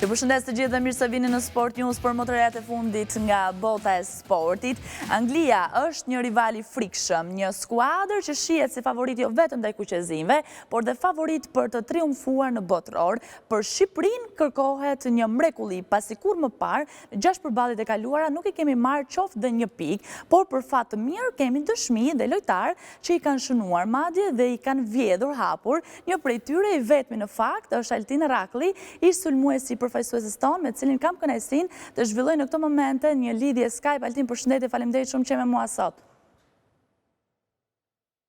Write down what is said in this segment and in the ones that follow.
Ju përshëndes të gjithë dhe mirë se vini në Sport News për motoret e fundit nga bota e sportit. Anglia është një rival i frikshëm, një skuadër që shihet si favorit jo vetëm ndaj kuqezimve, por dhe favorit për të triumfuar në botror. Për Shqipërinë kërkohet një mrekulli, pasi kur më parë, në 6 përballjet e kaluara nuk i kemi marrë qoftë dhe një pikë, por për fat të mirë kemi dëshmi dhe lojtar që i kanë shënuar madje dhe i kanë vjedhur hapur. Një prej tyre i vetmi në fakt është Altin Rakli, ish sulmuesi përfaqësueses tonë, me cilin kam kënaqësinë të zhvilloj në këto momente një lidhje Skype. Altin, përshëndetje, faleminderit shumë që je me mua sot.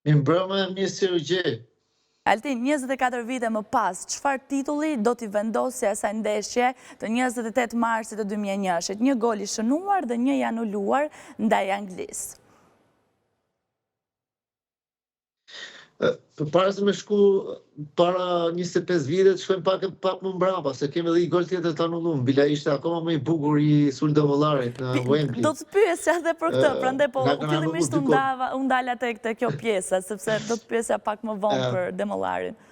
Mirëmbrëma, mirë se u gjej. Altin, 24 vite më pas, çfarë titulli do t'i vendosë asaj ndeshje të 28 marsit të 2001-shit? Një gol i shënuar dhe një i anuluar ndaj Anglisë. Përpara se me shku para 25 vite, të shkojmë pak më mbrapa, se kemi edhe i gol tjetër të anulluar. Bila ishte akoma më i bukur i sulmdëvullarit në Wembley. Do të pyesja edhe për këtë, prandaj po fillimisht u ndala te kjo pjesa, sepse do të pyesja pak më vonë për Demollarin.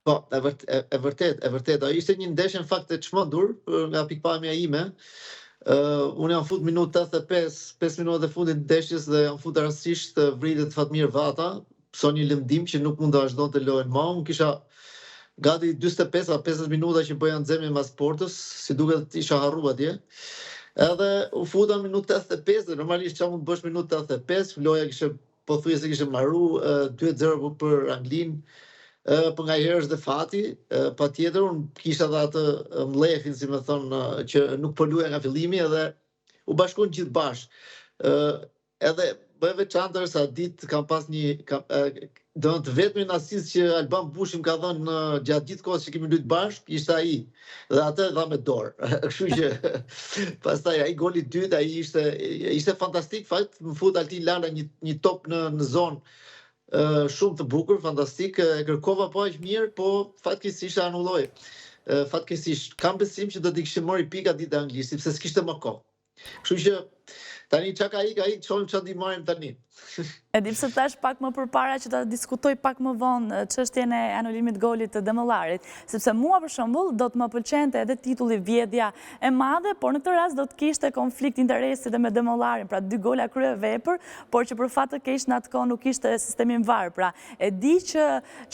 Po, e vërtet. Ishte një ndeshje në fakt të çmendur nga pikpamja ime. Unë jam fut minutë 85, 5 minutat e fundit të ndeshjes dhe jam fut rastësisht vritet Fatmir Vata, pso një lëndim që nuk mund të vazhdonte lojën më. Unë kisha gati 45 a 50 minuta që bëja nxemje mas portës, si duket isha harruar atje. Edhe u futa minutë 85 dhe normalisht çfarë mund të bësh minutë 85, loja pothuajse kishte marru 2-0 për Anglinë. Për nga herë është dhe fati, pa tjetër, unë kisha dhe atë mlefin, si me thonë, që nuk po luaja nga fillimi, edhe u bashkon gjithë bashkë. Edhe bëhe veçantër sa ditë kam pas do të vetmin asist që Alban Bushi më ka dhënë gjatë gjithë kohës që kemi luajtur bashkë, ishte ai. Dhe atë dha me dorë. Kështu që pastaj ai goli i dytë, ai ishte fantastik, fakt, më fut Altin Lala një top në zonë. Shumë të bukur, fantastik, kërkova po aq mirë, po fatkeqësisht anulloi. Fatkeqësisht kam besim që do t'i kishte marrë pika ditë Anglisë, sepse s'kishte më kohë. Kështu që tani çka ka ik, çonim ç'a di marrim tani. E di pse thash pak më përpara që ta diskutoj pak më vonë çështjen e anulimit golit të Demollarit, sepse mua për shembull do të më pëlqente edhe titulli vjedhja e madhe, por në këtë rast do të kishte konflikt interesi edhe me Demollarin, pra 2 gola kryevepër, por që për fat të keq në atë kohë nuk ishte sistemin VAR. Pra e di që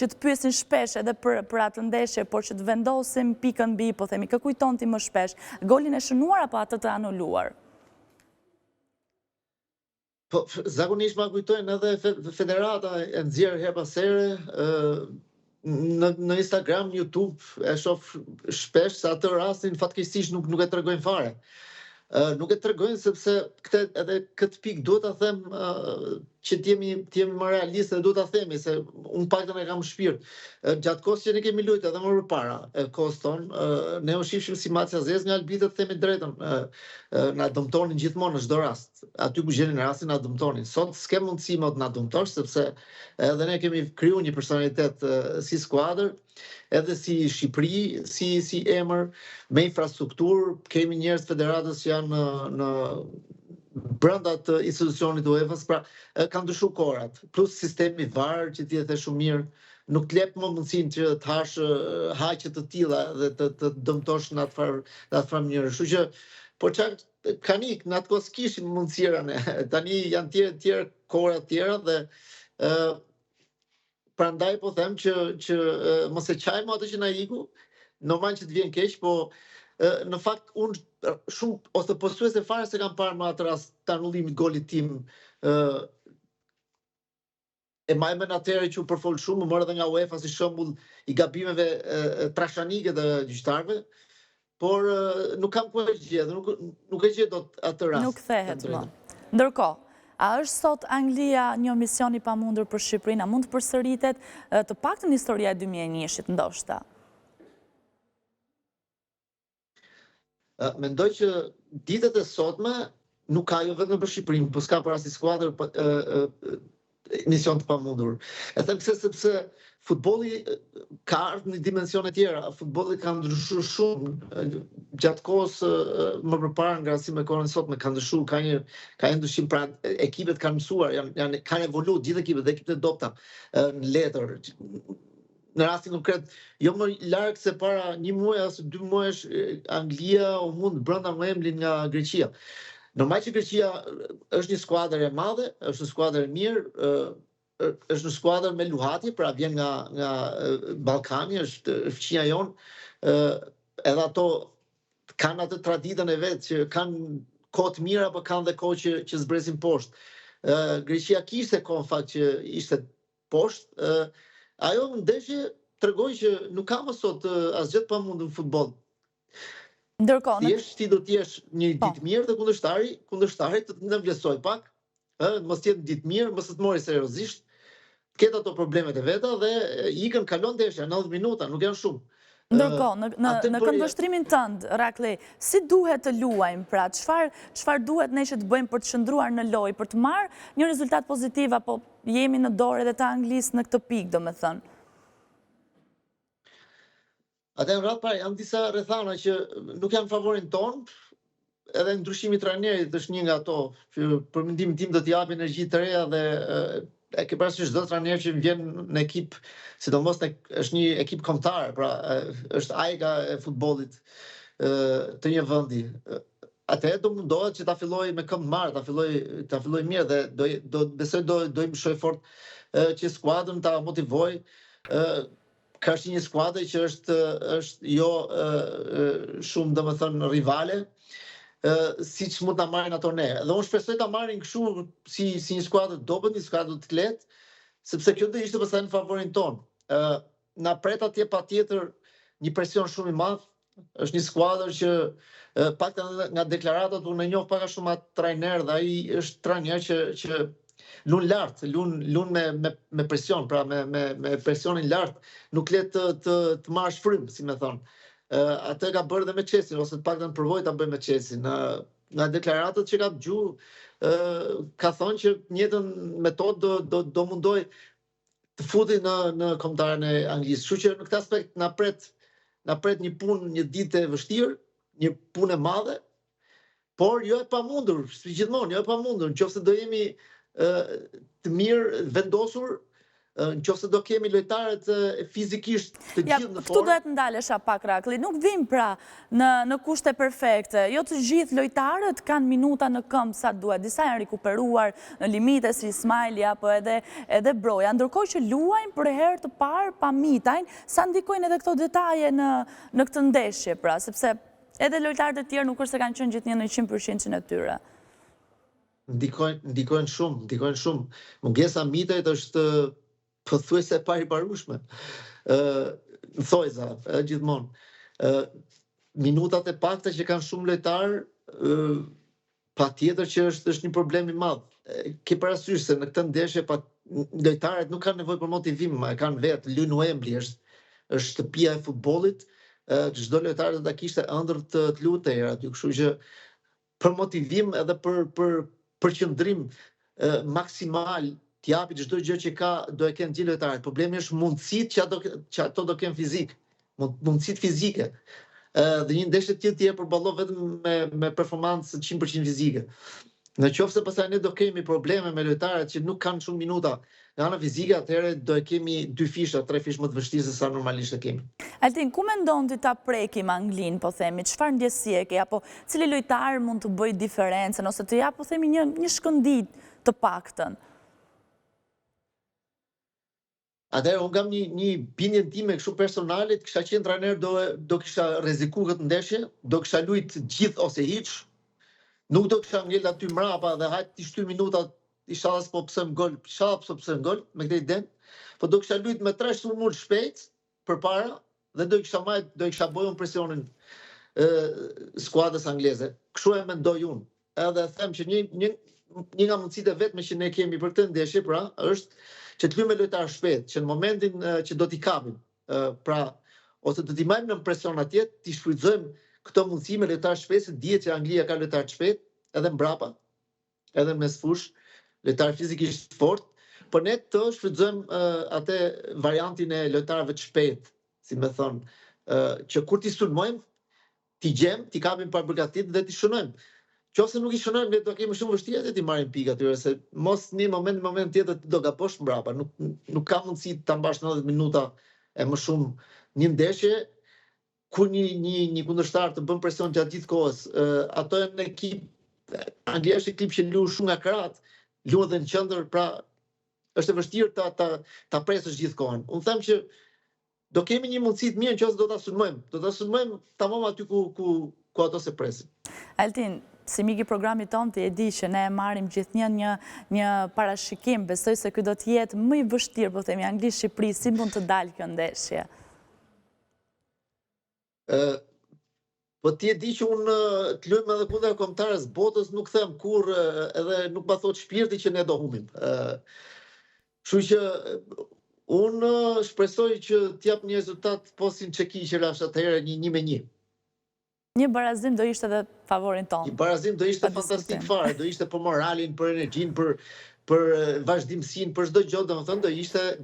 të pyesin shpesh edhe për atë ndeshje, por që të vendosim pikën mbi, po themi, kë kujton ti më shpesh, golin e shënuar apo atë të anuluar? Po, zakonisht ma kujtojnë edhe federata e nxjerr her pas here, në Instagram, në YouTube, e shoh shpesh se atë rastin fatkeqësisht nuk e tregojnë fare. Nuk e tregojnë sepse edhe këtë pikë duhet ta them që t'jemi më realistë dhe duhet ta themi se unë paktën e kam shpirt. Gjatë kohës që ne kemi luajtur edhe më përpara kohës tonë, ne u shifshim si macja zezë nga albitët, themi drejtën, na dëmtonin gjithmonë në çdo rast. Aty ku gjenin rastin na dëmtonin. Sot s'ke mundësi më të na dëmtosh sepse edhe ne kemi krijuar një personalitet si skuadër, edhe si Shqipëri, si emër, me infrastrukturë, kemi njerëz federatës që janë në brenda të institucionit UEFA-s, pra kanë ndryshuar kohërat, plus sistemi VAR që ti e the shumë mirë, nuk të jep më mundësinë që të hash haqe të tilla dhe të dëmtosh në atë farë mënyrë. Kështu që po çka kanë ik, në atë kohë s'kishim mundësira ne. Tani janë tjerë kohëra të tjera dhe prandaj po them që mos e qajmë atë që na iku, normal që të vjen keq, po në fakt unë shumë ose posuese fare se kam parë më atë rast të anullimit golit tim. E majmen atëherë që u përfol shumë, më morë edhe nga UEFA si shembull i gabimeve trashanike të gjyqtarëve, por nuk kam ku e gjetë, nuk e gjetë dot atë rast. Nuk thehet më. Ndërkohë, a është sot Anglia një mision i pamundur për Shqipërinë? A mund të përsëritet të paktën në historia e 2001-shit ndoshta? Mendoj që ditët e sotme nuk ka jo vetëm për Shqipërinë, por s'ka për asnjë skuadër mision të pamundur. E them sepse futbolli ka ardhur në dimensione tjera. Futbolli ka ndryshuar shumë gjatë kohës më përpara në krahasim me kohën e sotme, ka ndryshuar, ka një ndryshim, pra ekipet kanë mësuar, kanë evoluar gjithë ekipet, dhe ekipet e dobta në letër. në rastin konkret, jo më larg se para 1 muaji ose 2 muajsh Anglia u mund brenda Wembley nga Greqia. Normal që Greqia është një skuadër e madhe, është një skuadër e mirë, është një skuadër me luhatje, pra vjen nga Ballkani, është fqinja jonë, edhe ato kanë atë traditën e vet që kanë kohë të mira, apo kanë dhe kohë që zbresin poshtë. Greqia kishte kohë në fakt që ishte poshtë. Ajo në ndeshje tregoi që nuk ka më sot asgjë pa mundur në futboll. Ndërkohë, thjesht ti do të jesh një ditë mirë të kundërshtari të nënvlerësoj pak, mos jetë ditë mirë, mos të mori seriozisht, ketë ato problemet e veta dhe ikën kalon ndeshja 90 minuta, nuk janë shumë. Ndërkohë, në këndvështrimin tënd, Rakli, si duhet të luajmë, pra, çfarë duhet ne që të bëjmë për të qëndruar në lojë, për të marrë një rezultat pozitiv, apo jemi në dorë edhe të Anglisë në këtë pikë, domethënë? Atë në radhë parë janë disa rrethana që nuk janë favorin ton, edhe ndryshimi i trajnerit është një nga ato, që për mendimin tim do t'i japë energji të reja dhe e ke parasysh çdo trajner që vjen në ekip, sidomos është një ekip kombëtar, pra është ajga e futbollit të një vendi. Atëherë do mundohet që ta filloj me këmbë marrë, ta filloj mirë dhe besoj do i mshoj fort që skuadrën ta motivoj. Ka është një skuadër që është jo shumë domethënë rivale, siç mund ta marrin ato ne. Dhe unë shpresoj ta marrin kështu si një skuadër dobët, një skuadër të lehtë, sepse kjo do ishte pastaj në favorin ton. Na pret atje patjetër një presion shumë i madh. Është një skuadër që paktën nga deklaratat unë e njoh pak a shumë atë trajner dhe ai është trajner që lun lart, lun me presion, pra me presionin lart, nuk le të marrësh frym, si më thon. Atë ka bërë dhe me Chelsea, ose të paktën provoi ta bëjë me Chelsea. Nga deklaratat që ka dëgju, ka thonë që njëjtën metodë do mundoj të futi në kombëtarën e Anglisë. Kështu që në këtë aspekt na pret një punë, një ditë e vështirë, një punë e madhe, por jo e pamundur, si gjithmonë, jo e pamundur. Nëse do jemi të mirë vendosur, nëse do kemi lojtarët fizikisht të gjithë në formë. Këtu duhet ndalesha pak, Rakli, nuk vim pra në kushte perfekte. Jo të gjithë lojtarët kanë minuta në këmbë sa duhet. Disa janë rikuperuar në limite si Ismaili apo edhe Broja, ndërkohë që luajnë për herë të parë pa mitajnë, sa ndikojnë edhe këto detaje në këtë ndeshje, pra, sepse edhe lojtarët e tjerë nuk është se kanë qenë gjithnjë në 100% e tyre. Ndikojnë shumë. Mungesa mitajt është pothuajse e pariparueshme. Në thojza, gjithmonë. Minutat e pakta që kanë shumë lojtarë, patjetër që është një problem i madh. Ke parasysh se në këtë ndeshje lojtarët nuk kanë nevojë për motivim, e kanë vetë, luajnë Wembley, është shtëpia e futbollit. Çdo lojtar do ta kishte ëndër të lutej aty, kështu që për motivim edhe për qëndrim maksimal t'japi çdo gjë që do e kenë gjithë lojtarët. Problemi është mundësitë që ato do kenë fizik, mundësitë fizike. Dhe një ndeshje tjetër përballon vetëm me performancë 100% fizike. Nëse pastaj ne do kemi probleme me lojtarët që nuk kanë shumë minuta nga ana fizike, atëherë do e kemi 2 fisha, 3 fish më të vështirë se sa normalisht e kemi. Altin, ku mendon ti ta prekim Anglinë, po themi, çfarë ndjesie ke, apo cili lojtar mund të bëjë diferencën, ose të jap, po themi, një shkëndijt të paktën? Atëherë, unë kam një bindje time kështu personale, kisha qenë trajner, do kisha rrezikuar këtë ndeshje, do kisha luajt gjithë ose hiç. Nuk do kisha ngel aty mrapa dhe hajt ti shty minuta, inshallah s'po psojm gol, me këtë iden, po do kisha luajt me 3 sulmuar shpejt përpara dhe do kisha bërë presionin skuadrës angleze. Kështu e mendoj unë. Edhe them që një nga mundësitë vetme që ne kemi për këtë ndeshje, pra, është që të luajmë me lojtarë shpejt, që në momentin që do t'i kapim, pra, ose do t'i marrim në presion atje, t'i shfrytëzojmë këto mundësi me lojtarë shpejt, se dihet që Anglia ka lojtarë shpejt, edhe mbrapa, edhe mes fush, lojtarë fizikisht fort, por ne të shfrytëzojmë atë variantin e lojtarëve të shpejt, si më thonë, që kur t'i sulmojmë, t'i gjem, t'i kapim pa përgatitur dhe t'i shënojmë. Qofse nuk i shënojmë, ne do kemi shumë vështirësi dhe t'i marrim pikë atyre, se mos në moment tjetër do gabosh mbrapa, nuk ka mundësi ta mbash 90 minuta e më shumë një ndeshje kur një kundërshtar të bën presion gjatë gjithë kohës. Ato janë në ekip, Anglia është ekip që luan shumë nga krahat, luan edhe në qendër, pra është e vështirë ta presësh gjithë kohën. Unë them që do kemi një mundësi të mirë nëse do ta sulmojmë. Do ta sulmojmë tamam aty ku ato se presin. Altin, si mik i programit tonë, ti e di që ne marrim gjithnjë një parashikim, besoj se ky do të jetë më i vështirë, po themi Angli-Shqipëri, si mund të dalë kjo ndeshje? Po ti e di që unë të luajmë edhe kundër kombëtarës botës, nuk them kur, edhe nuk ma thot shpirti që ne do humbim. Kështu që unë shpresoj që t'jap një rezultat po si në Çeki që rash atëherë një 1-1. Një barazim do ishte edhe favorin tonë. Një barazim do ishte fantastik fare, do ishte për moralin, për energjinë, për vazhdimsinë, për çdo gjë, domethënë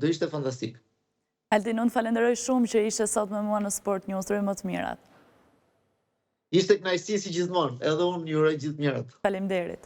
do ishte fantastik. Altin, unë falenderoj shumë që ishe sot me mua në Sport News, uroj më të mirat. Ishte kënaqësi si gjithmonë, edhe unë ju uroj gjithë mirat. Faleminderit.